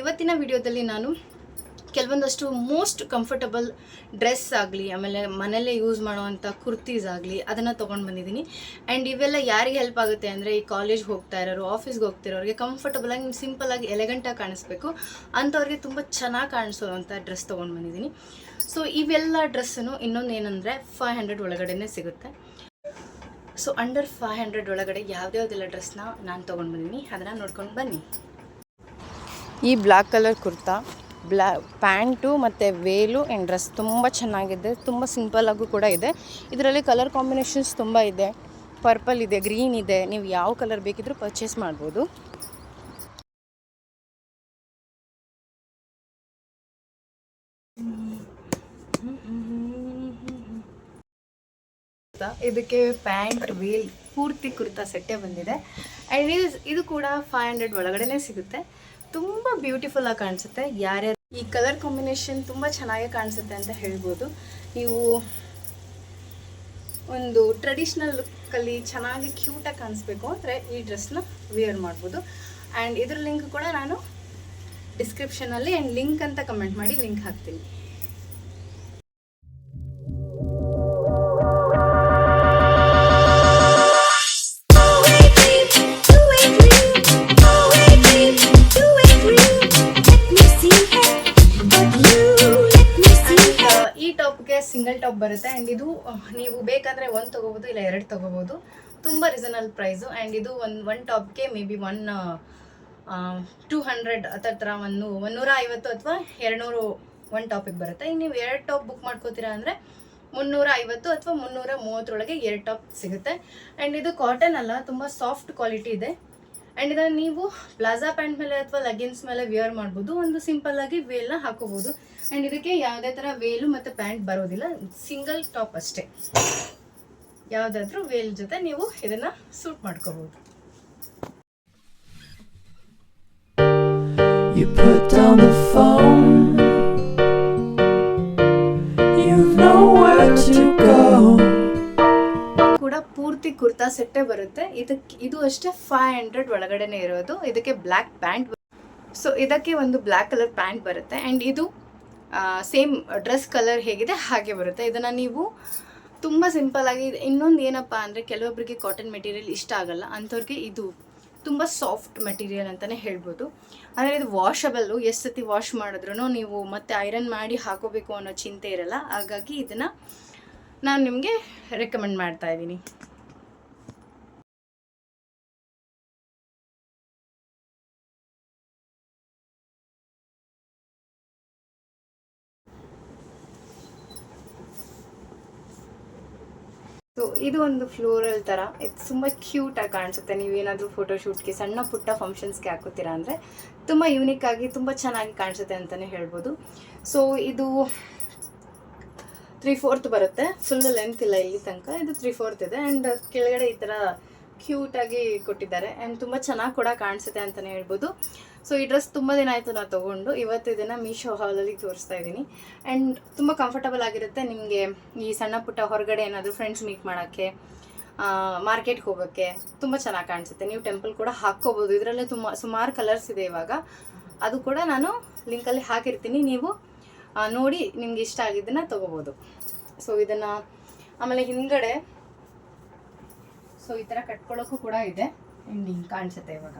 ಇವತ್ತಿನ ವಿಡಿಯೋದಲ್ಲಿ ನಾನು ಕೆಲವೊಂದಷ್ಟು ಮೋಸ್ಟ್ ಕಂಫರ್ಟಬಲ್ ಡ್ರೆಸ್ ಆಗಲಿ, ಆಮೇಲೆ ಮನೆಯಲ್ಲೇ ಯೂಸ್ ಮಾಡುವಂಥ ಕುರ್ತೀಸ್ ಆಗಲಿ ಅದನ್ನು ತೊಗೊಂಡು ಬಂದಿದ್ದೀನಿ. ಆ್ಯಂಡ್ ಇವೆಲ್ಲ ಯಾರಿಗೆ ಹೆಲ್ಪ್ ಆಗುತ್ತೆ ಅಂದರೆ, ಈ ಕಾಲೇಜ್ಗೆ ಹೋಗ್ತಾ ಇರೋರು, ಆಫೀಸ್ಗೆ ಹೋಗ್ತಿರೋರಿಗೆ ಕಂಫರ್ಟಬಲಾಗಿ ಸಿಂಪಲಾಗಿ ಎಲೆಗಂಟಾಗಿ ಕಾಣಿಸ್ಬೇಕು ಅಂಥವ್ರಿಗೆ ತುಂಬ ಚೆನ್ನಾಗಿ ಕಾಣಿಸೋವಂಥ ಡ್ರೆಸ್ ತೊಗೊಂಡು ಬಂದಿದ್ದೀನಿ. ಸೊ ಇವೆಲ್ಲ ಡ್ರೆಸ್ಸನ್ನು ಇನ್ನೊಂದು ಏನಂದರೆ 500 ಒಳಗಡೆ ಸಿಗುತ್ತೆ. ಸೊ ಅಂಡರ್ 500 ಒಳಗಡೆ ಯಾವುದ್ಯಾವುದೆಲ್ಲ ಡ್ರೆಸ್ನ ನಾನು ತೊಗೊಂಡು ಬಂದಿದ್ದೀನಿ ಅದನ್ನು ನೋಡ್ಕೊಂಡು ಬನ್ನಿ. ಈ ಬ್ಲ್ಯಾಕ್ ಕಲರ್ ಕುರ್ತಾ, ಪ್ಯಾಂಟು ಮತ್ತು ವೇಲು ಆ್ಯಂಡ್ ಡ್ರೆಸ್ ತುಂಬ ಚೆನ್ನಾಗಿದೆ, ತುಂಬ ಸಿಂಪಲ್ಲಾಗೂ ಕೂಡ ಇದೆ. ಇದರಲ್ಲಿ ಕಲರ್ ಕಾಂಬಿನೇಷನ್ಸ್ ತುಂಬ ಇದೆ, ಪರ್ಪಲ್ ಇದೆ, ಗ್ರೀನ್ ಇದೆ, ನೀವು ಯಾವ ಕಲರ್ ಬೇಕಿದ್ರೂ ಪರ್ಚೇಸ್ ಮಾಡ್ಬೋದು. ಇದಕ್ಕೆ ಪ್ಯಾಂಟ್ ವೇಲ್ ಪೂರ್ತಿ ಕುರ್ತಾ ಸೆಟ್ಟೇ ಬಂದಿದೆ. ಆ್ಯಂಡ್ ಇದು ಕೂಡ 500 ಒಳಗಡೆ ಸಿಗುತ್ತೆ. ತುಂಬ ಬ್ಯೂಟಿಫುಲ್ ಆಗಿ ಕಾಣಿಸುತ್ತೆ. ಯಾರ್ಯಾರು ಈ ಕಲರ್ ಕಾಂಬಿನೇಷನ್ ತುಂಬ ಚೆನ್ನಾಗಿ ಕಾಣಿಸುತ್ತೆ ಅಂತ ಹೇಳ್ಬೋದು. ನೀವು ಒಂದು ಟ್ರೆಡಿಷ್ನಲ್ ಲುಕ್ಕಲ್ಲಿ ಚೆನ್ನಾಗಿ ಕ್ಯೂಟಾಗಿ ಕಾಣಿಸ್ಬೇಕು ಅಂದರೆ ಈ ಡ್ರೆಸ್ನ ವೇರ್ ಮಾಡ್ಬೋದು. ಆ್ಯಂಡ್ ಇದ್ರ ಲಿಂಕ್ ಕೂಡ ನಾನು ಡಿಸ್ಕ್ರಿಪ್ಷನಲ್ಲಿ ಆ್ಯಂಡ್ ಲಿಂಕ್ ಅಂತ ಕಮೆಂಟ್ ಮಾಡಿ ಲಿಂಕ್ ಹಾಕ್ತೀನಿ. ಸಿಂಗಲ್ ಟಾಪ್ ಬರುತ್ತೆ. ಆ್ಯಂಡ್ ಇದು ನೀವು ಬೇಕಂದರೆ 1 ತೊಗೋಬೋದು, ಇಲ್ಲ 2 ತೊಗೋಬೋದು. ತುಂಬ ರೀಸನಬಲ್ ಪ್ರೈಸು. ಆ್ಯಂಡ್ ಇದು ಒನ್ ಟಾಪ್ಗೆ ಮೇ ಬಿ 200 ಹತ್ರ 150 ಅಥವಾ 200 1 ಟಾಪಿಗೆ ಬರುತ್ತೆ. ಈಗ ನೀವು 2 ಟಾಪ್ ಬುಕ್ ಮಾಡ್ಕೋತೀರಾ ಅಂದರೆ 350 ಅಥವಾ 330 2 ಟಾಪ್ ಸಿಗುತ್ತೆ. ಆ್ಯಂಡ್ ಇದು ಕಾಟನ್ ಅಲ್ಲ, ತುಂಬ ಸಾಫ್ಟ್ ಕ್ವಾಲಿಟಿ ಇದೆ. ಆ್ಯಂಡ್ ಇದನ್ನು ನೀವು ಪ್ಲಾಜಾ ಪ್ಯಾಂಟ್ ಮೇಲೆ ಅಥವಾ ಲೆಗಿನ್ಸ್ ಮೇಲೆ ವೇರ್ ಮಾಡ್ಬೋದು. ಒಂದು ಸಿಂಪಲ್ಲಾಗಿ ವೇಲ್ನ ಹಾಕೋಬೋದು. ಆ್ಯಂಡ್ ಇದಕ್ಕೆ ಯಾವುದೇ ಥರ ವೇಲು ಮತ್ತು ಪ್ಯಾಂಟ್ ಬರೋದಿಲ್ಲ, ಸಿಂಗಲ್ ಟಾಪ್ ಅಷ್ಟೇ. ಯಾವುದಾದ್ರೂ ವೇಲ್ ಜೊತೆ ನೀವು ಇದನ್ನು ಸೂಟ್ ಮಾಡ್ಕೋಬೋದು. You put down the phone, you've nowhere to go. ಕೂಡ ಪೂರ್ತಿ ಕುರ್ತಾ ಸೆಟ್ಟೇ ಬರುತ್ತೆ. ಇದು ಅಷ್ಟೇ 500 ಒಳಗಡೆನೇ ಇರೋದು. ಇದಕ್ಕೆ ಬ್ಲ್ಯಾಕ್ ಪ್ಯಾಂಟ್, ಸೊ ಇದಕ್ಕೆ ಒಂದು ಬ್ಲ್ಯಾಕ್ ಕಲರ್ ಪ್ಯಾಂಟ್ ಬರುತ್ತೆ. ಆ್ಯಂಡ್ ಇದು ಸೇಮ್ ಡ್ರೆಸ್ ಕಲರ್ ಹೇಗಿದೆ ಹಾಗೆ ಬರುತ್ತೆ. ಇದನ್ನು ನೀವು ತುಂಬ ಸಿಂಪಲ್ಲಾಗಿ, ಇನ್ನೊಂದು ಏನಪ್ಪ ಅಂದರೆ ಕೆಲವೊಬ್ಬರಿಗೆ ಕಾಟನ್ ಮೆಟೀರಿಯಲ್ ಇಷ್ಟ ಆಗಲ್ಲ, ಅಂಥವ್ರಿಗೆ ಇದು ತುಂಬ ಸಾಫ್ಟ್ ಮೆಟೀರಿಯಲ್ ಅಂತಲೇ ಹೇಳ್ಬೋದು. ಅಂದರೆ ಇದು ವಾಷಬಲ್ಲು, ಎಷ್ಟು ಸತಿ ವಾಶ್ ಮಾಡಿದ್ರೂ ನೀವು ಮತ್ತೆ ಐರನ್ ಮಾಡಿ ಹಾಕೋಬೇಕು ಅನ್ನೋ ಚಿಂತೆ ಇರಲ್ಲ. ಹಾಗಾಗಿ ಇದನ್ನು ನಾನು ನಿಮಗೆ ರೆಕಮೆಂಡ್ ಮಾಡ್ತಾ ಇದ್ದೀನಿ. ಸೊ ಇದು ಒಂದು ಫ್ಲೋರಲ್ ಥರ, ಇದು ತುಂಬ ಕ್ಯೂಟಾಗಿ ಕಾಣಿಸುತ್ತೆ. ನೀವೇನಾದರೂ ಫೋಟೋಶೂಟ್ಗೆ, ಸಣ್ಣ ಪುಟ್ಟ ಫಂಕ್ಷನ್ಸ್ಗೆ ಹಾಕೋತೀರಾ ಅಂದರೆ ತುಂಬ ಯೂನಿಕ್ಕಾಗಿ ತುಂಬ ಚೆನ್ನಾಗಿ ಕಾಣಿಸುತ್ತೆ ಅಂತಲೇ ಹೇಳ್ಬೋದು. ಸೊ ಇದು 3/4 ಬರುತ್ತೆ, ಫುಲ್ ಲೆಂತ್ ಇಲ್ಲ ಇಲ್ಲಿ ತನಕ, ಇದು 3/4 ಇದೆ. ಆ್ಯಂಡ್ ಕೆಳಗಡೆ ಈ ಥರ ಕ್ಯೂಟಾಗಿ ಕೊಟ್ಟಿದ್ದಾರೆ. ಆ್ಯಂಡ್ ತುಂಬ ಚೆನ್ನಾಗಿ ಕೂಡ ಕಾಣಿಸುತ್ತೆ ಅಂತಲೇ ಹೇಳ್ಬೋದು. ಸೊ ಈ ಡ್ರೆಸ್ ತುಂಬ ದಿನ ಆಯಿತು ನಾನು ತೊಗೊಂಡು, ಇವತ್ತು ಇದನ್ನು ಮೀಶೋ ಹಾಲಲ್ಲಿ ತೋರಿಸ್ತಾ ಇದ್ದೀನಿ. ಆ್ಯಂಡ್ ತುಂಬ ಕಂಫರ್ಟಬಲ್ ಆಗಿರುತ್ತೆ. ನಿಮಗೆ ಈ ಸಣ್ಣ ಪುಟ್ಟ ಹೊರಗಡೆ ಏನಾದರೂ ಫ್ರೆಂಡ್ಸ್ ಮೀಟ್ ಮಾಡೋಕ್ಕೆ, ಮಾರ್ಕೆಟ್ಗೆ ಹೋಗೋಕ್ಕೆ ತುಂಬ ಚೆನ್ನಾಗಿ ಕಾಣಿಸುತ್ತೆ. ನೀವು ಟೆಂಪಲ್ ಕೂಡ ಹಾಕ್ಕೋಬೋದು. ಇದರಲ್ಲೇ ಸುಮಾರು ಕಲರ್ಸ್ ಇದೆ ಇವಾಗ, ಅದು ಕೂಡ ನಾನು ಲಿಂಕಲ್ಲಿ ಹಾಕಿರ್ತೀನಿ, ನೀವು ನೋಡಿ ನಿಮ್ಗೆ ಇಷ್ಟ ಆಗಿದ್ದನ್ನು ತೊಗೋಬೋದು. ಸೊ ಇದನ್ನು ಆಮೇಲೆ ಹಿಂದ್ಗಡೆ ಸೊ ಈ ಥರ ಕಟ್ಕೊಳ್ಳೋಕ್ಕೂ ಕೂಡ ಇದೆ. ಹಿಂಗೆ ಕಾಣಿಸುತ್ತೆ ಇವಾಗ,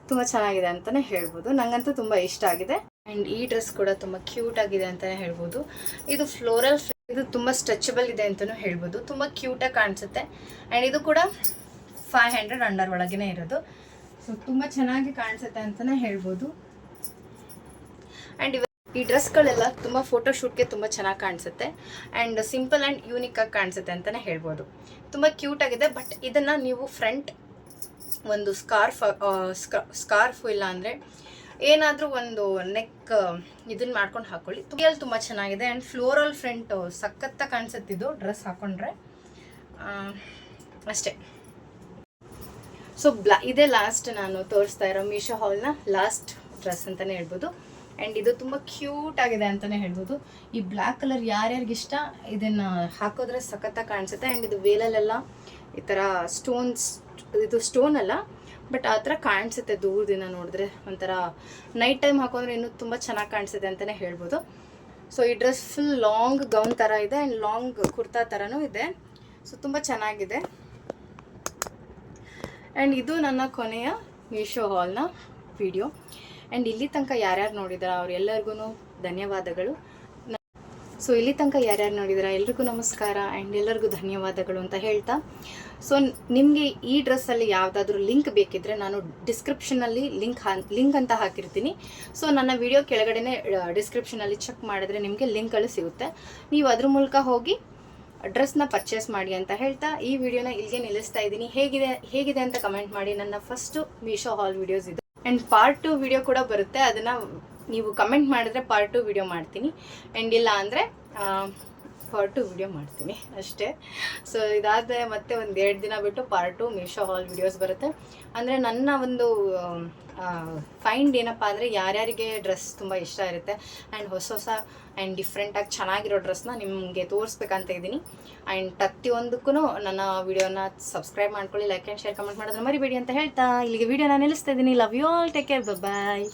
ತುಂಬ ಚೆನ್ನಾಗಿದೆ ಅಂತಲೇ ಹೇಳ್ಬೋದು. ನನಗಂತೂ ತುಂಬ ಇಷ್ಟ ಆಗಿದೆ. ಆ್ಯಂಡ್ ಈ ಡ್ರೆಸ್ ಕೂಡ ತುಂಬ ಕ್ಯೂಟ್ ಆಗಿದೆ ಅಂತಲೇ ಹೇಳ್ಬೋದು. ಇದು ಫ್ಲೋರಲ್, ಇದು ತುಂಬ ಸ್ಟ್ರೆಚಬಲ್ ಇದೆ ಅಂತಲೂ ಹೇಳ್ಬೋದು. ತುಂಬ ಕ್ಯೂಟಾಗಿ ಕಾಣಿಸುತ್ತೆ. ಆ್ಯಂಡ್ ಇದು ಕೂಡ 500 ಅಂಡರ್ ಒಳಗೇ ಇರೋದು. ಸೊ ತುಂಬ ಚೆನ್ನಾಗಿ ಕಾಣಿಸುತ್ತೆ ಅಂತಲೇ ಹೇಳ್ಬೋದು. ಆ್ಯಂಡ್ ಈ ಡ್ರೆಸ್ಗಳೆಲ್ಲ ತುಂಬ ಫೋಟೋಶೂಟ್ಗೆ ತುಂಬ ಚೆನ್ನಾಗಿ ಕಾಣಿಸುತ್ತೆ. ಆ್ಯಂಡ್ ಸಿಂಪಲ್ ಆ್ಯಂಡ್ ಯೂನಿಕ್ಕಾಗಿ ಕಾಣಿಸುತ್ತೆ ಅಂತಲೇ ಹೇಳ್ಬೋದು. ತುಂಬ ಕ್ಯೂಟಾಗಿದೆ. ಬಟ್ ಇದನ್ನು ನೀವು ಫ್ರಂಟ್ ಒಂದು ಸ್ಕಾರ್ಫ್ ಇಲ್ಲ ಅಂದರೆ ಏನಾದರೂ ಒಂದು ನೆಕ್ ಇದನ್ನು ಮಾಡ್ಕೊಂಡು ಹಾಕ್ಕೊಳ್ಳಿ. ತುಂಬ ಚೆನ್ನಾಗಿದೆ. ಆ್ಯಂಡ್ ಫ್ಲೋರಲ್ ಫ್ರಂಟ್ ಸಖತ್ತಾಗಿ ಕಾಣಿಸುತ್ತೆ ಇದು ಡ್ರೆಸ್ ಹಾಕ್ಕೊಂಡ್ರೆ ಅಷ್ಟೇ. ಸೊ ಇದೇ ಲಾಸ್ಟ್ ನಾನು ತೋರಿಸ್ತಾ ಇರೋ ಮೀಶೋ ಹಾಲ್ನ ಲಾಸ್ಟ್ ಡ್ರೆಸ್ ಅಂತಲೇ ಹೇಳ್ಬೋದು. ಆ್ಯಂಡ್ ಇದು ತುಂಬ ಕ್ಯೂಟ್ ಆಗಿದೆ ಅಂತಲೇ ಹೇಳ್ಬೋದು. ಈ ಬ್ಲ್ಯಾಕ್ ಕಲರ್ ಯಾರ್ಯಾರಿಗಿಷ್ಟ ಇದನ್ನು ಹಾಕೋದ್ರೆ ಸಖತ್ತಾಗಿ ಕಾಣಿಸುತ್ತೆ. ಆ್ಯಂಡ್ ಇದು ವೇಲಲ್ಲೆಲ್ಲ ಈ ಥರ ಸ್ಟೋನ್ಸ್, ಇದು ಸ್ಟೋನ್ ಅಲ್ಲ ಬಟ್ ಆ ಥರ ಕಾಣಿಸುತ್ತೆ ದೂರದಿಂದ ನೋಡಿದ್ರೆ, ಒಂಥರ ನೈಟ್ ಟೈಮ್ ಹಾಕೊಂಡ್ರೆ ಇನ್ನೂ ತುಂಬ ಚೆನ್ನಾಗಿ ಕಾಣಿಸುತ್ತೆ ಅಂತಲೇ ಹೇಳ್ಬೋದು. ಸೊ ಈ ಡ್ರೆಸ್ ಫುಲ್ ಲಾಂಗ್ ಗೌನ್ ಥರ ಇದೆ ಆ್ಯಂಡ್ ಲಾಂಗ್ ಕುರ್ತಾ ಥರನೂ ಇದೆ. ಸೊ ತುಂಬ ಚೆನ್ನಾಗಿದೆ. ಆ್ಯಂಡ್ ಇದು ನನ್ನ ಕೊನೆಯ ಮೀಶೋ ಹಾಲ್ನ ವಿಡಿಯೋ. ಆ್ಯಂಡ್ ಇಲ್ಲಿ ತನಕ ಯಾರ್ಯಾರು ನೋಡಿದಾರ ಅವರೆಲ್ಲರಿಗೂ ಧನ್ಯವಾದಗಳು. ಸೊ ಇಲ್ಲಿ ತನಕ ಯಾರ್ಯಾರು ನೋಡಿದಾರ ಎಲ್ರಿಗೂ ನಮಸ್ಕಾರ ಆ್ಯಂಡ್ ಎಲ್ಲರಿಗೂ ಧನ್ಯವಾದಗಳು ಅಂತ ಹೇಳ್ತಾ, ಸೊ ನಿಮಗೆ ಈ ಡ್ರೆಸ್ಸಲ್ಲಿ ಯಾವುದಾದ್ರೂ ಲಿಂಕ್ ಬೇಕಿದ್ದರೆ ನಾನು ಡಿಸ್ಕ್ರಿಪ್ಷನಲ್ಲಿ ಲಿಂಕ್ ಅಂತ ಹಾಕಿರ್ತೀನಿ. ಸೊ ನನ್ನ ವಿಡಿಯೋ ಕೆಳಗಡೆನೇ ಡಿಸ್ಕ್ರಿಪ್ಷನಲ್ಲಿ ಚೆಕ್ ಮಾಡಿದ್ರೆ ನಿಮಗೆ ಲಿಂಕ್ಗಳು ಸಿಗುತ್ತೆ. ನೀವು ಅದ್ರ ಮೂಲಕ ಹೋಗಿ ಡ್ರೆಸ್ನ ಪರ್ಚೇಸ್ ಮಾಡಿ ಅಂತ ಹೇಳ್ತಾ ಈ ವಿಡಿಯೋನ ಇಲ್ಲಿಗೆ ನಿಲ್ಲಿಸ್ತಾ ಇದ್ದೀನಿ. ಹೇಗಿದೆ ಅಂತ ಕಮೆಂಟ್ ಮಾಡಿ. ನನ್ನ ಫಸ್ಟು ಮೀಶೋ ಹಾಲ್ ವಿಡಿಯೋಸ್ ಇದು. ಆ್ಯಂಡ್ ಪಾರ್ಟ್ 2 ವಿಡಿಯೋ ಕೂಡ ಬರುತ್ತೆ, ಅದನ್ನು ನೀವು ಕಮೆಂಟ್ ಮಾಡಿದ್ರೆ ಪಾರ್ಟ್ 2 ವಿಡಿಯೋ ಮಾಡ್ತೀನಿ. ಆ್ಯಂಡ್ ಇಲ್ಲ ಅಂದರೆ ಪಾರ್ಟ್ 2 ವಿಡಿಯೋ ಮಾಡ್ತೀನಿ ಅಷ್ಟೇ. ಸೊ ಇದಾದರೆ ಮತ್ತೆ ಒಂದು 2 ದಿನ ಬಿಟ್ಟು ಪಾರ್ಟ್ 2 ಮೀಶೋ ಹಾಲ್ ವಿಡಿಯೋಸ್ ಬರುತ್ತೆ. ಅಂದರೆ ನನ್ನ ಒಂದು ಫೈಂಡ್ ಏನಪ್ಪ ಅಂದರೆ ಯಾರ್ಯಾರಿಗೆ ಡ್ರೆಸ್ ತುಂಬ ಇಷ್ಟ ಇರುತ್ತೆ ಆ್ಯಂಡ್ ಹೊಸ ಆ್ಯಂಡ್ ಡಿಫ್ರೆಂಟಾಗಿ ಚೆನ್ನಾಗಿರೋ ಡ್ರೆಸ್ನ ನಿಮಗೆ ತೋರಿಸ್ಬೇಕಂತ ಇದ್ದೀನಿ. ಆ್ಯಂಡ್ ಪ್ರತಿಯೊಂದಕ್ಕೂ ನನ್ನ ವಿಡಿಯೋನ ಸಬ್ಸ್ಕ್ರೈಬ್ ಮಾಡ್ಕೊಳ್ಳಿ, ಲೈಕ್ ಆ್ಯಂಡ್ ಶೇರ್ ಕಮೆಂಟ್ ಮಾಡೋದನ್ನ ಮರಿಬೇಡಿ ಅಂತ ಹೇಳ್ತಾ ಇಲ್ಲಿಗೆ ವಿಡಿಯೋನ ನಿಲ್ಲಿಸ್ತಾ ಇದ್ದೀನಿ. Love you all, take care, bye.